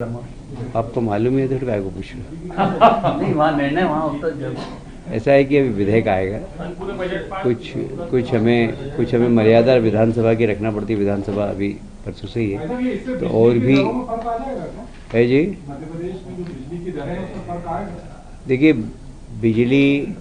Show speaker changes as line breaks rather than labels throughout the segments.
आपको मालूम ही है तो काय को पूछ रहे
नहीं, वहाँ निर्णय वहाँ होता जब
ऐसा है कि अभी विधेयक आएगा। कुछ हमें मर्यादा विधानसभा की रखना पड़ती है। विधानसभा अभी परसों से ही है, तो और भी है जी। देखिए, बिजली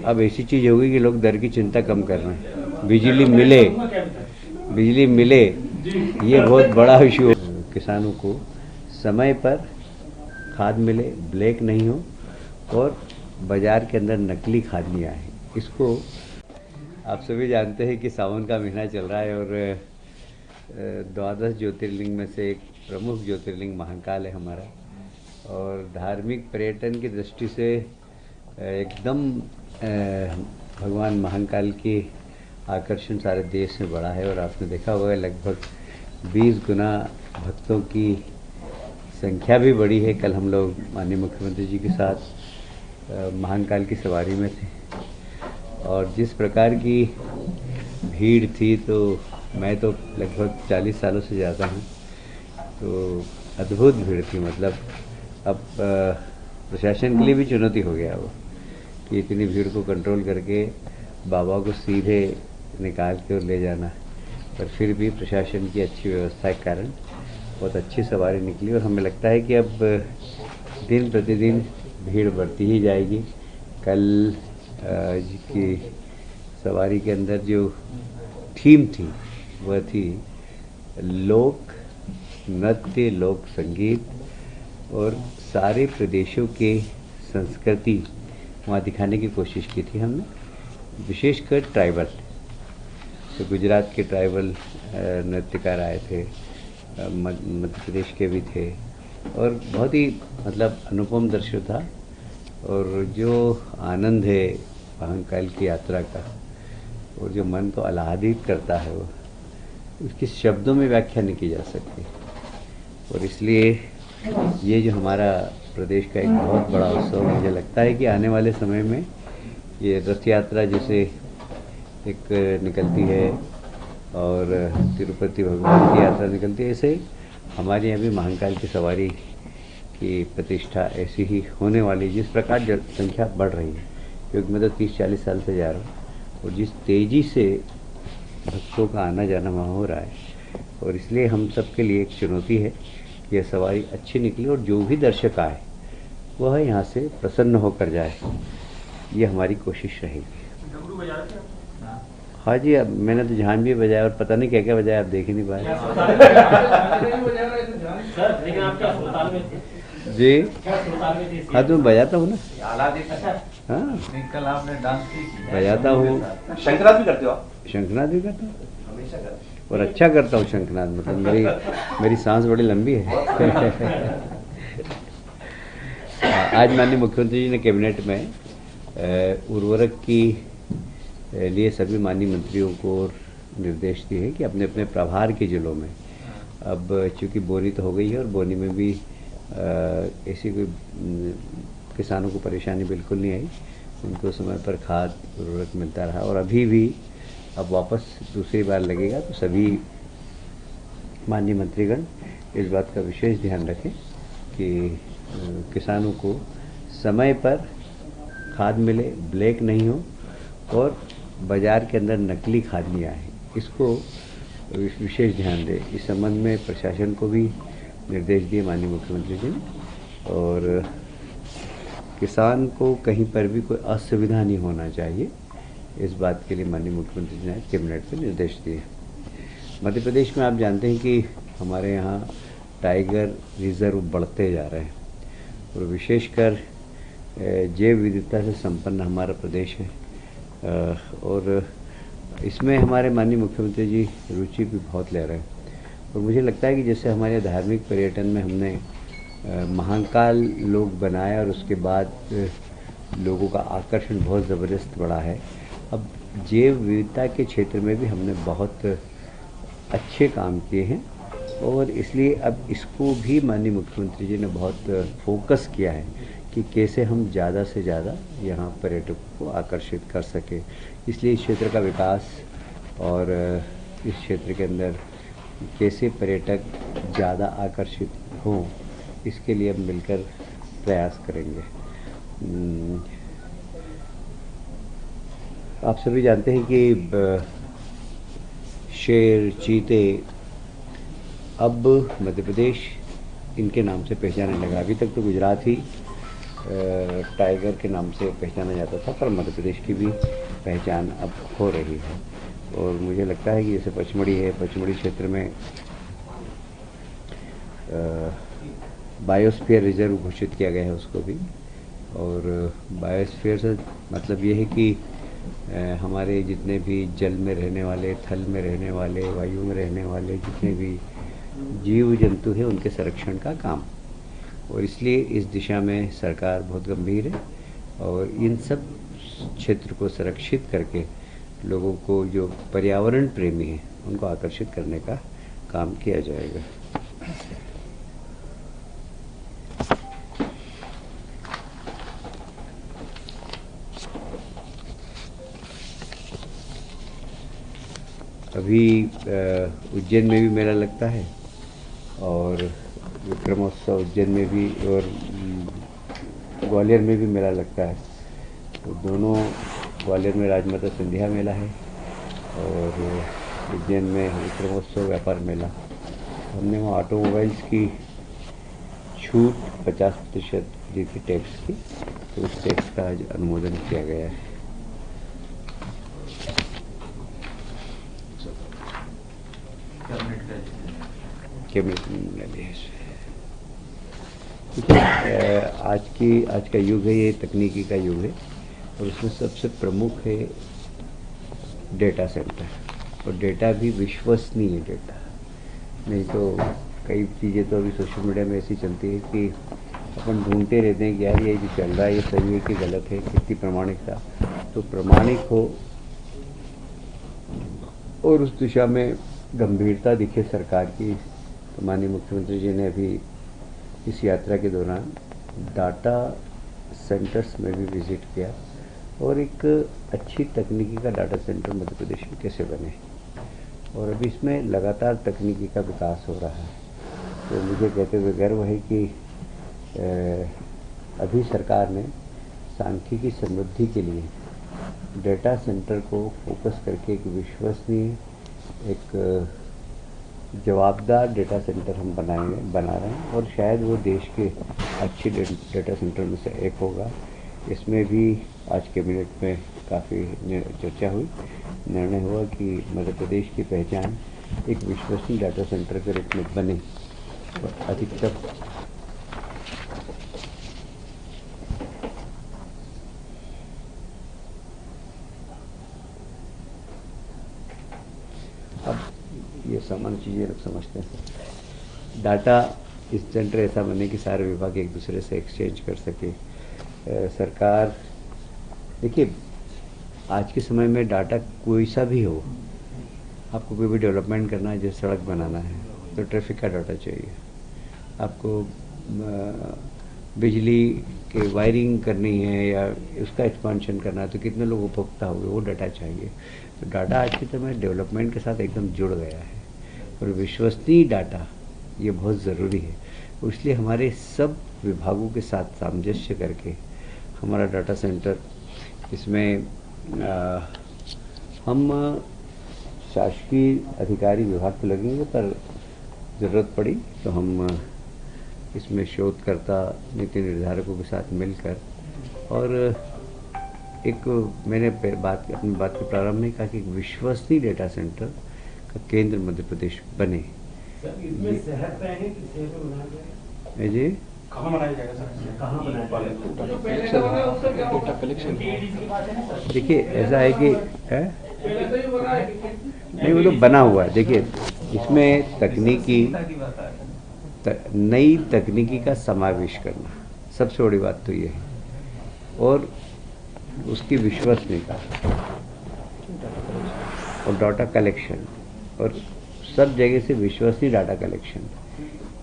अब ऐसी चीज़ होगी कि लोग दर की चिंता कम कर रहे हैं। बिजली मिले ये बहुत बड़ा इशू है। किसानों को समय पर खाद मिले, ब्लैक नहीं हो और बाज़ार के अंदर नकली खाद नहीं आए। इसको आप सभी जानते हैं कि सावन का महीना चल रहा है और द्वादश ज्योतिर्लिंग में से एक प्रमुख ज्योतिर्लिंग महाकाल है हमारा, और धार्मिक पर्यटन की दृष्टि से एकदम भगवान महाकाल की आकर्षण सारे देश में बढ़ा है। और आपने देखा होगा लगभग 20 गुना भक्तों की संख्या भी बढ़ी है। कल हम लोग माननीय मुख्यमंत्री जी के साथ महाकाल की सवारी में थे और जिस प्रकार की भीड़ थी, तो मैं तो लगभग 40 सालों से जाता हूँ, तो अद्भुत भीड़ थी। मतलब अब प्रशासन के लिए भी चुनौती हो गया वो कि इतनी भीड़ को कंट्रोल करके बाबा को सीधे निकाल के और ले जाना। पर फिर भी प्रशासन की अच्छी व्यवस्था के कारण बहुत अच्छी सवारी निकली और हमें लगता है कि अब दिन प्रतिदिन भीड़ बढ़ती ही जाएगी। कल की सवारी के अंदर जो थीम थी वह थी लोक नृत्य, लोक संगीत और सारे प्रदेशों के संस्कृति वहाँ दिखाने की कोशिश की थी हमने, विशेषकर ट्राइबल। तो गुजरात के ट्राइबल नृत्यकार आए थे, मध्य प्रदेश के भी थे और बहुत ही मतलब अनुपम दृश्य था। और जो आनंद है महाकाल की यात्रा का और जो मन को आह्लादित करता है वो उसकी शब्दों में व्याख्या नहीं की जा सकती। और इसलिए ये जो हमारा प्रदेश का एक बहुत बड़ा उत्सव, मुझे लगता है कि आने वाले समय में ये रथ यात्रा जैसे एक निकलती है और तिरुपति भगवान की यात्रा निकलती है, ऐसे ही हमारे यहाँ भी महाकाल की सवारी की प्रतिष्ठा ऐसी ही होने वाली। जिस प्रकार जनसंख्या बढ़ रही है, क्योंकि मैं तो 30-40 साल से जा रहा हूँ, और जिस तेज़ी से भक्तों का आना जाना वहाँ हो रहा है, और इसलिए हम सब के लिए एक चुनौती है कि यह सवारी अच्छी निकले और जो भी दर्शक आए वह यहाँ से प्रसन्न होकर जाए, ये हमारी कोशिश रहेगी। हाँ जी, अब मैंने तो झांझ भी बजाया और पता नहीं क्या क्या बजाया, आप देख ही नहीं पाए जी। हाँ तो मैं बजाता हूँ ना। हाँ
कल आपने डांस
बजाता हूँ।
शंखनाद भी करते हो आप?
शंखनाद भी करता हूँ
हमेशा करते
और अच्छा करता हूँ शंखनाद। मतलब मेरी सांस बड़ी लंबी है आज माननीय मुख्यमंत्री जी ने कैबिनेट में उर्वरक की लिए सभी माननीय मंत्रियों को निर्देश दिए हैं कि अपने अपने प्रभार के जिलों में, अब चूँकि बोनी तो हो गई है और बोनी में भी ऐसी कोई किसानों को परेशानी बिल्कुल नहीं आई, उनको समय पर खाद उर्वरक मिलता रहा। और अभी भी अब वापस दूसरी बार लगेगा, तो सभी माननीय मंत्रीगण इस बात का विशेष ध्यान रखें कि किसानों को समय पर खाद मिले, ब्लैक नहीं हो और बाज़ार के अंदर नकली खाद नहीं आए, इसको विशेष ध्यान दें। इस संबंध में प्रशासन को भी निर्देश दिए माननीय मुख्यमंत्री जी ने, और किसान को कहीं पर भी कोई असुविधा नहीं होना चाहिए, इस बात के लिए माननीय मुख्यमंत्री जी ने कैबिनेट में निर्देश दिए। मध्य प्रदेश में आप जानते हैं कि हमारे यहाँ टाइगर रिजर्व बढ़ते जा रहे हैं और विशेषकर जैव विविधता से संपन्न हमारा प्रदेश है, और इसमें हमारे माननीय मुख्यमंत्री जी रुचि भी बहुत ले रहे हैं। और मुझे लगता है कि जैसे हमारे धार्मिक पर्यटन में हमने महाकाल लोग बनाया और उसके बाद लोगों का आकर्षण बहुत ज़बरदस्त बढ़ा है, अब जैव विविधता के क्षेत्र में भी हमने बहुत अच्छे काम किए हैं और इसलिए अब इसको भी माननीय मुख्यमंत्री जी ने बहुत फोकस किया है कि कैसे हम ज़्यादा से ज़्यादा यहाँ पर्यटकों को आकर्षित कर सकें। इसलिए इस क्षेत्र का विकास और इस क्षेत्र के अंदर कैसे पर्यटक ज़्यादा आकर्षित हों, इसके लिए हम मिलकर प्रयास करेंगे। आप सभी जानते हैं कि शेर, चीते अब मध्य प्रदेश इनके नाम से पहचानने लगा। अभी तक तो गुजरात ही टाइगर के नाम से पहचाना जाता था, पर मध्य प्रदेश की भी पहचान अब हो रही है। और मुझे लगता है कि जैसे पचमढ़ी है, पचमढ़ी क्षेत्र में बायोस्फीयर रिजर्व घोषित किया गया है उसको भी। और बायोस्फीयर से मतलब ये है कि हमारे जितने भी जल में रहने वाले, थल में रहने वाले, वायु में रहने वाले जितने भी जीव जंतु हैं उनके संरक्षण का काम। और इसलिए इस दिशा में सरकार बहुत गंभीर है और इन सब क्षेत्र को संरक्षित करके लोगों को, जो पर्यावरण प्रेमी हैं, उनको आकर्षित करने का काम किया जाएगा। अभी उज्जैन में भी मेला लगता है और विक्रमोत्सव उज्जैन में भी, और ग्वालियर में भी मेला लगता है। तो दोनों, ग्वालियर में राजमाता सिंधिया मेला है और उज्जैन में विक्रमोत्सव व्यापार मेला। हमने वहाँ ऑटोमोबाइल्स की छूट 50% दी थी टैक्स की, तो उस टैक्स का आज अनुमोदन किया गया है। कैबिनेट निर्णय लिया है। आज का युग है, ये तकनीकी का युग है और उसमें सबसे प्रमुख है डेटा सेंटर। और डेटा भी विश्वसनीय डेटा, नहीं तो कई चीज़ें तो अभी सोशल मीडिया में ऐसी चलती है कि अपन ढूंढते रहते हैं कि यार ये जो चल रहा है ये सही है कि गलत है, कितनी प्रामाणिकता। तो प्रामाणिक हो और उस दिशा में गंभीरता दिखे सरकार की। तो माननीय मुख्यमंत्री जी ने अभी इस यात्रा के दौरान डाटा सेंटर्स में भी विज़िट किया और एक अच्छी तकनीकी का डाटा सेंटर मध्य प्रदेश में कैसे बने। और अभी इसमें लगातार तकनीकी का विकास हो रहा है। तो मुझे कहते हुए गर्व है कि अभी सरकार ने सांख्यिकी समृद्धि के लिए डेटा सेंटर को फोकस करके एक विश्वसनीय, एक जवाबदार डेटा सेंटर हम बना रहे हैं और शायद वो देश के अच्छे डेटा सेंटर में से एक होगा। इसमें भी आज कैबिनेट में काफ़ी चर्चा हुई, निर्णय हुआ कि मध्य प्रदेश की पहचान एक विश्वसनीय डाटा सेंटर के रूप में बने और अधिकतर ये सामान्य चीज़ें लोग समझते हैं। डाटा इस सेंटर ऐसा बने कि सारे विभाग एक दूसरे से एक्सचेंज कर सके। सरकार, देखिए आज के समय में डाटा कोई सा भी हो, आपको कोई भी डेवलपमेंट करना है, जैसे सड़क बनाना है तो ट्रैफिक का डाटा चाहिए, आपको बिजली के वायरिंग करनी है या उसका एक्सपांशन करना है तो कितने लोग उपभोक्ता होंगे, वो डाटा चाहिए। तो डाटा आज के समय डेवलपमेंट के साथ एकदम जुड़ गया है और विश्वसनीय डाटा ये बहुत ज़रूरी है। इसलिए हमारे सब विभागों के साथ सामंजस्य करके हमारा डाटा सेंटर, इसमें हम शासकीय अधिकारी विभाग तो लगेंगे, पर ज़रूरत पड़ी तो हम इसमें शोधकर्ता, नीति निर्धारकों के साथ मिलकर, और एक मैंने अपनी बात के प्रारंभ में कहा कि एक विश्वसनीय डेटा सेंटर का केंद्र मध्य प्रदेश बने। जी
कहाँ बनाया जाएगा सर? कहाँ बनाया जाएगा?
देखिए ऐसा है कि नहीं, वो तो बना हुआ है। देखिए इसमें नई तकनीकी का समावेश करना सबसे बड़ी बात तो ये है, और उसकी विश्वसनीयता और डाटा कलेक्शन, और सब जगह से विश्वसनीय डाटा कलेक्शन।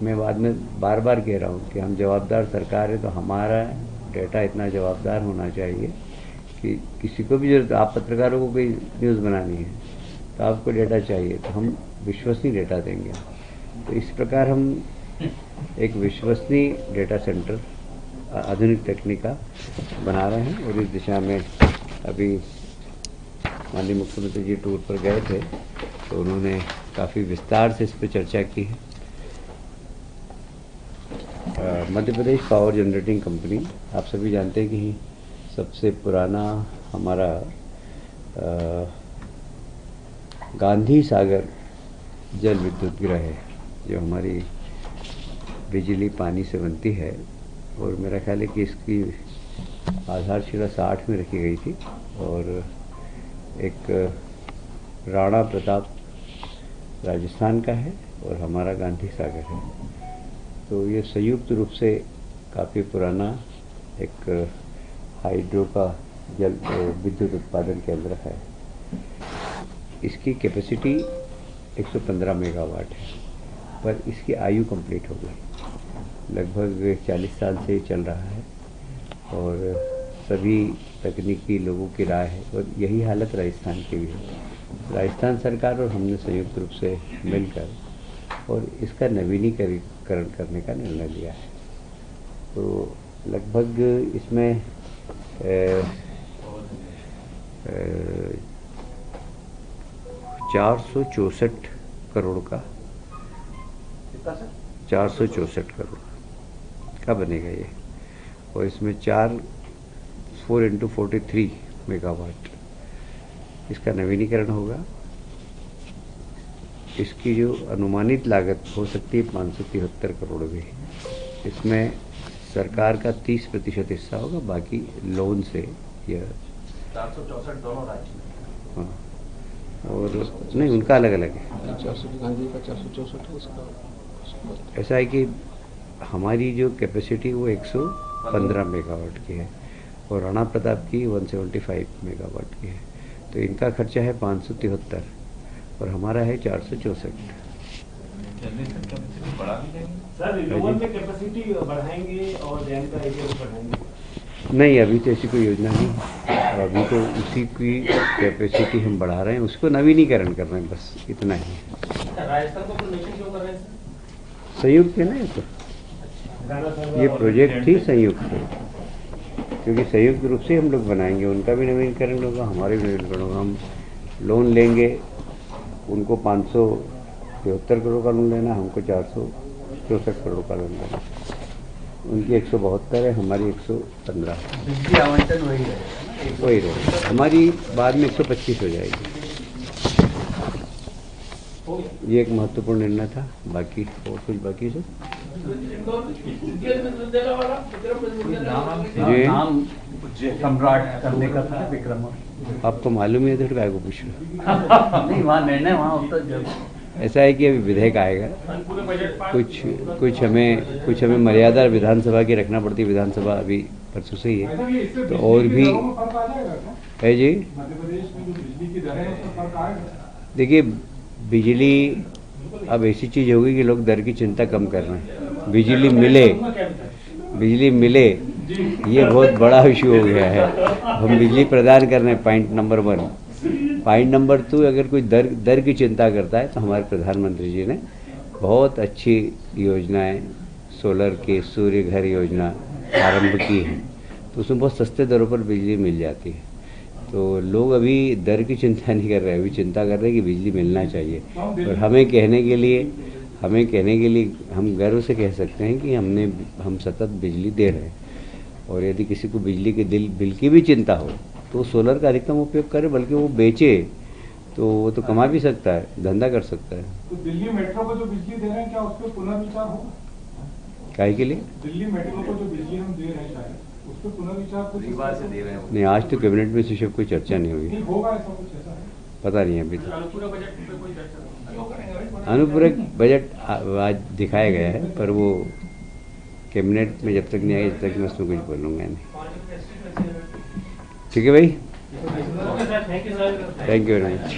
मैं बाद में बार बार कह रहा हूँ कि हम जवाबदार सरकार है, तो हमारा डेटा इतना जवाबदार होना चाहिए कि किसी को भी जरूरत, आप पत्रकारों को कोई न्यूज़ बनानी है तो आपको डेटा चाहिए, तो हम विश्वसनीय डेटा देंगे। तो इस प्रकार हम एक विश्वसनीय डेटा सेंटर आधुनिक तकनीक का बना रहे हैं और इस दिशा में अभी माननीय मुख्यमंत्री जी टूर पर गए थे तो उन्होंने काफ़ी विस्तार से इस पर चर्चा की है। Madhya Pradesh power generating company आप सभी जानते हैं कि सबसे पुराना हमारा गांधी सागर जल विद्युत गृह है जो हमारी बिजली पानी से बनती है और मेरा ख्याल है कि इसकी आधारशिला 60 में रखी गई थी और एक राणा प्रताप राजस्थान का है और हमारा गांधी सागर है। तो ये संयुक्त रूप से काफ़ी पुराना एक हाइड्रो का जल विद्युत उत्पादन केंद्र है। इसकी कैपेसिटी 115 मेगावाट है पर इसकी आयु कंप्लीट हो गई। लगभग 40 साल से चल रहा है और सभी तकनीकी लोगों की राय है और यही हालत राजस्थान की भी है। राजस्थान सरकार और हमने संयुक्त रूप से मिलकर और इसका नवीनीकरण करने का निर्णय लिया है। तो लगभग इसमें 464 करोड़ का 464 करोड़ का बनेगा ये और इसमें 4 into 43 मेगावाट इसका नवीनीकरण होगा। इसकी जो अनुमानित लागत हो सकती है 573 करोड़ भी। इसमें सरकार का 30% हिस्सा होगा, बाकी लोन से यह
464 दोनों राज्य में।
हाँ और नहीं उनका अलग अलग है।
464
ऐसा है कि हमारी जो कैपेसिटी वो 115 मेगावाट की है और राणा प्रताप की 175 मेगावाट की है। तो इनका खर्चा है 573 और हमारा है 464।
सर रिन्यूएबल में कैपेसिटी बढ़ाएंगे और डैम का एरिया भी बढ़ाएंगे?
नहीं, अभी तो ऐसी कोई योजना नहीं है। अभी तो उसी की कैपेसिटी हम बढ़ा रहे हैं, उसको नवीनीकरण कर रहे हैं, बस इतना ही।
राजस्थान को प्रोजेक्ट क्यों कर रहे हैं सर?
संयुक्त है ना ये प्रोजेक्ट ही संयुक्त है क्योंकि संयुक्त रूप से हम लोग बनाएंगे। उनका भी नवीनीकरण होगा, हमारे भी नवीनीकरण होगा। हम लोन लेंगे, उनको 573 करोड़ का लोन लेना, हमको 464 करोड़ का लोन लेना। उनकी 172 है, हमारी 115।
बिजली आवंटन वही रहेगा।
वही रहेगा, हमारी बाद में 125 हो जाएगी। ये एक महत्वपूर्ण निर्णय था। बाकी और कुछ बाकी सर
नाम सम्राट करने का था विक्रम।
आपको मालूम है तो काय को पूछ रहे?
नहीं वहाँ निर्णय वहाँ उत्तर जब
ऐसा है कि अभी विधेयक आएगा, कुछ हमें मर्यादा विधानसभा की रखना पड़ती है। विधानसभा अभी परसों से ही है तो और भी है जी। देखिए बिजली अब ऐसी चीज़ होगी कि लोग दर की चिंता कम कर रहे हैं। बिजली मिले ये बहुत बड़ा इशू हो गया है। हम बिजली प्रदान कर रहे हैं, पॉइंट नंबर 1। पॉइंट नंबर 2, अगर कोई दर की चिंता करता है तो हमारे प्रधानमंत्री जी ने बहुत अच्छी योजनाएं सोलर की सूर्य घर योजना आरंभ की है तो उसमें बहुत सस्ते दरों पर बिजली मिल जाती है। तो लोग अभी दर की चिंता नहीं कर रहे, अभी चिंता कर रहे हैं कि बिजली मिलना चाहिए। और हमें कहने के लिए हम गर्व से कह सकते हैं कि हम सतत बिजली दे रहे हैं। और यदि किसी को बिजली के बिल की भी चिंता हो तो सोलर का अधिकतम उपयोग करे, बल्कि वो बेचे तो वो तो कमा भी सकता है, धंधा कर सकता है।
तो दिल्ली मेट्रो को जो बिजली दे रहे हैं क्या उस पर पुनर्विचार होगा?
काहे के लिए?
दिल्ली मेट्रो को जो बिजली हम दे रहे हैं शायद उस पर पुनर्विचार
से दे रहे हैं।
नहीं, आज तो कैबिनेट में इस कोई चर्चा नहीं हुई,
होगा ऐसा कुछ ऐसा है?
पता नहीं अभी तक।
अनुपूरक बजट पे कोई चर्चा?
अनुपूरक बजट आज दिखाया गया है पर वो कैबिनेट में जब तक नहीं आएगा जब तक मैं उसमें कुछ बोलूँगा नहीं। ठीक है भाई,
thank you sir.
Thank you very much.